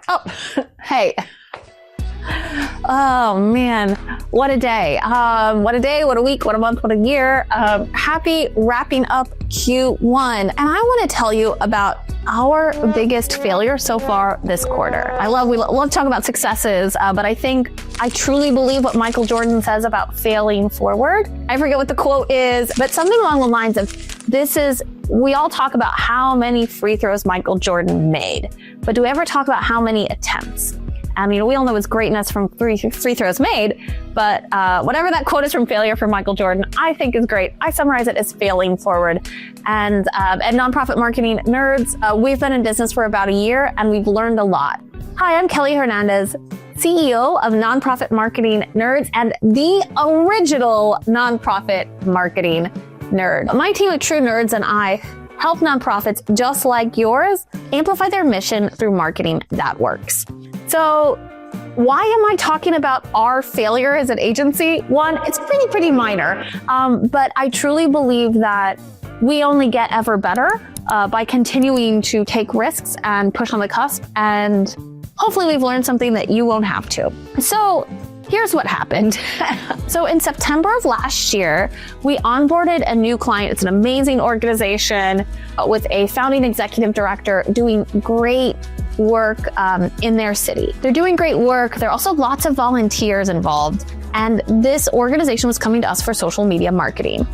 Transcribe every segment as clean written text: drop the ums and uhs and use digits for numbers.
Oh, hey. Oh man, what a day. What a day, what a week, what a month, what a year. Happy wrapping up Q1. And I want to tell you about our biggest failure so far this quarter. We love talking about successes, but I truly believe what Michael Jordan says about failing forward. I forget what the quote is, but something along the lines of we all talk about how many free throws Michael Jordan made, but do we ever talk about how many attempts? We all know his greatness from free throws made, but whatever that quote is from failure for Michael Jordan, I think is great. I summarize it as failing forward. And at Nonprofit Marketing Nerds, we've been in business for about a year and we've learned a lot. Hi, I'm Kelly Hernandez, CEO of Nonprofit Marketing Nerds and the original nonprofit marketing nerd. My team of true nerds and I help nonprofits just like yours amplify their mission through marketing that works. So why am I talking about our failure as an agency? One, it's pretty minor, but I truly believe that we only get ever better by continuing to take risks and push on the cusp, and hopefully we've learned something that you won't have to. So here's what happened. So in September of last year, we onboarded a new client. It's an amazing organization with a founding executive director doing great work in their city. They're doing great work. There are also lots of volunteers involved. And this organization was coming to us for social media marketing.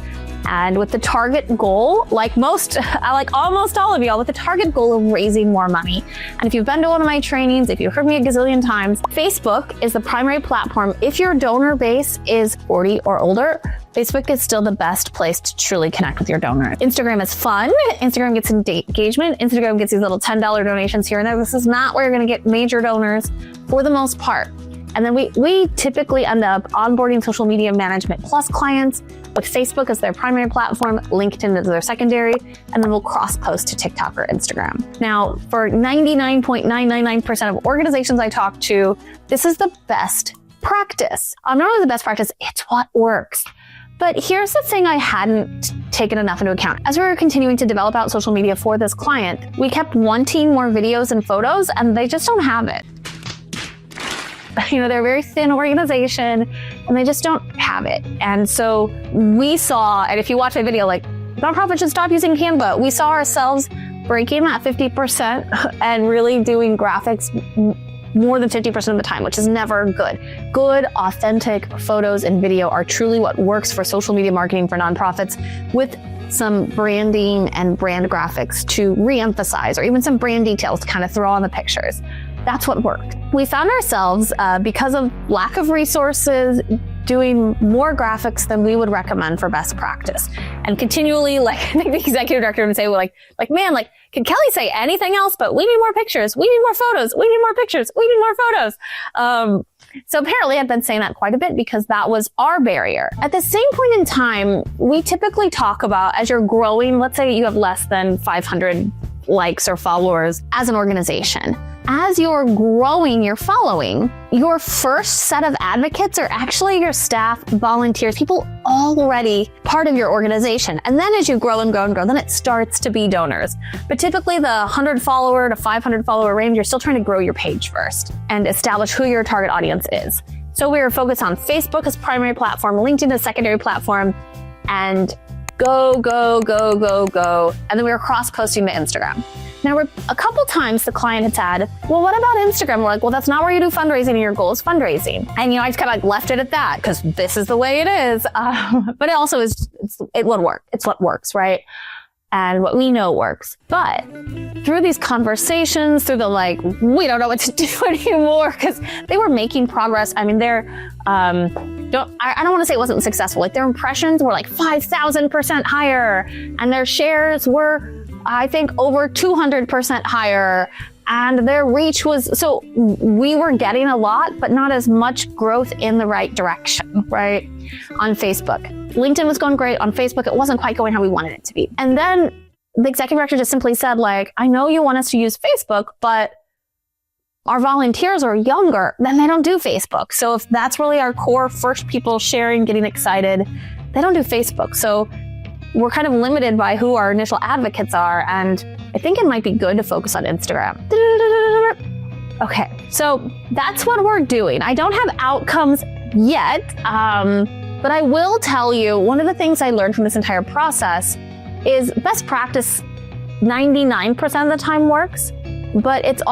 And with the target goal, like almost all of y'all, with the target goal of raising more money. And if you've been to one of my trainings, if you've heard me a gazillion times, Facebook is the primary platform. If your donor base is 40 or older, Facebook is still the best place to truly connect with your donor. Instagram is fun. Instagram gets engagement. Instagram gets these little $10 donations here and there. This is not where you're going to get major donors for the most part. And then we typically end up onboarding social media management plus clients with Facebook as their primary platform, LinkedIn as their secondary, and then we'll cross-post to TikTok or Instagram. Now, for 99.999% of organizations I talk to, this is the best practice. Not only the best practice, it's what works. But here's the thing I hadn't taken enough into account. As we were continuing to develop out social media for this client, we kept wanting more videos and photos, and they just don't have it. They're a very thin organization and they just don't have it. And so we saw, and if you watch my video, nonprofits should stop using Canva. We saw ourselves breaking that 50% and really doing graphics more than 50% of the time, which is never good. Good, authentic photos and video are truly what works for social media marketing for nonprofits, with some branding and brand graphics to re-emphasize, or even some brand details to kind of throw on the pictures. That's what worked. We found ourselves, because of lack of resources, doing more graphics than we would recommend for best practice. And continually, I think the executive director would say, man, can Kelly say anything else? But we need more pictures. We need more photos. We need more pictures. We need more photos. So apparently I've been saying that quite a bit because that was our barrier. At the same point in time, we typically talk about, as you're growing, let's say you have less than 500 likes or followers as an organization. As you're growing your following, your first set of advocates are actually your staff, volunteers, people already part of your organization. And then as you grow and grow and grow, then it starts to be donors. But typically the 100 follower to 500 follower range, you're still trying to grow your page first and establish who your target audience is. So we were focused on Facebook as primary platform, LinkedIn as secondary platform, and go. And then we were cross-posting to Instagram. Now, a couple times the client had said, well, what about Instagram? We're like, well, that's not where you do fundraising and your goal is fundraising. And, I just kind of left it at that because this is the way it is. But it also is, it would work. It's what works, right? And what we know works. But through these conversations, through the we don't know what to do anymore, because they were making progress. I mean, I don't want to say it wasn't successful. Their impressions were 5,000% higher, and their shares were, I think, over 200% higher, and their reach was, so we were getting a lot, but not as much growth in the right direction, right? On Facebook. LinkedIn was going great. On Facebook, it wasn't quite going how we wanted it to be. And then the executive director just simply said, I know you want us to use Facebook, but our volunteers are younger, then they don't do Facebook. So if that's really our core, first people sharing, getting excited, they don't do Facebook. So we're kind of limited by who our initial advocates are. And I think it might be good to focus on Instagram. Okay, so that's what we're doing. I don't have outcomes yet, but I will tell you one of the things I learned from this entire process is best practice 99% of the time works, but it's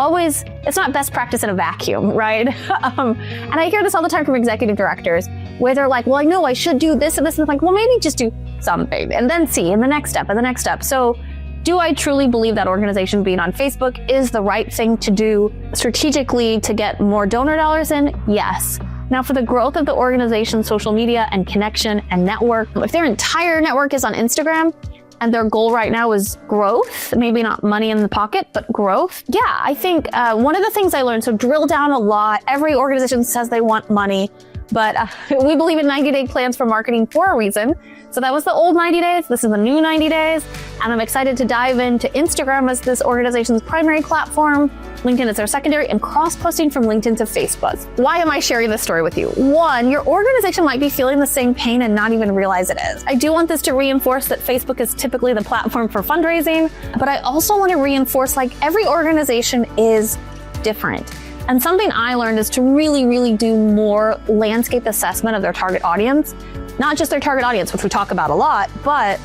not best practice in a vacuum, right? And I hear this all the time from executive directors where they're like, well, I know I should do this and this. And it's like, well, maybe just do something and then see in the next step and the next step. So do I truly believe that organization being on Facebook is the right thing to do strategically to get more donor dollars in? Yes. Now, for the growth of the organization's social media and connection and network, if their entire network is on Instagram and their goal right now is growth, maybe not money in the pocket, but growth. Yeah, I think one of the things I learned, so drill down a lot. Every organization says they want money, but we believe in 90-day plans for marketing for a reason. So that was the old 90 days. This is the new 90 days. And I'm excited to dive into Instagram as this organization's primary platform. LinkedIn is their secondary, and cross-posting from LinkedIn to Facebook. Why am I sharing this story with you? One, your organization might be feeling the same pain and not even realize it is. I do want this to reinforce that Facebook is typically the platform for fundraising, but I also want to reinforce every organization is different. And something I learned is to really, really do more landscape assessment of their target audience. Not just their target audience, which we talk about a lot, but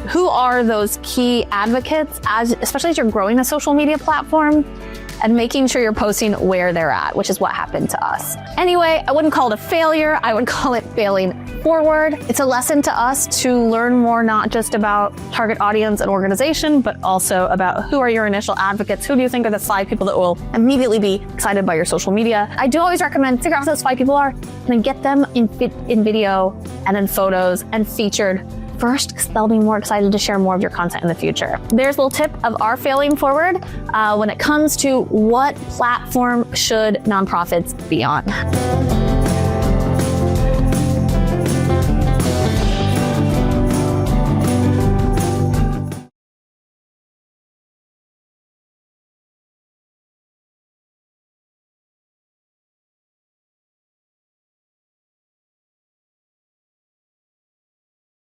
who are those key advocates, especially as you're growing a social media platform, and making sure you're posting where they're at, which is what happened to us. Anyway, I wouldn't call it a failure. I would call it failing forward. It's a lesson to us to learn more, not just about target audience and organization, but also about who are your initial advocates. Who do you think are the 5 people that will immediately be excited by your social media? I do always recommend figure out who those 5 people are and then get them in video and in photos and featured first, because they'll be more excited to share more of your content in the future. There's a little tip of our failing forward when it comes to what platform should nonprofits be on.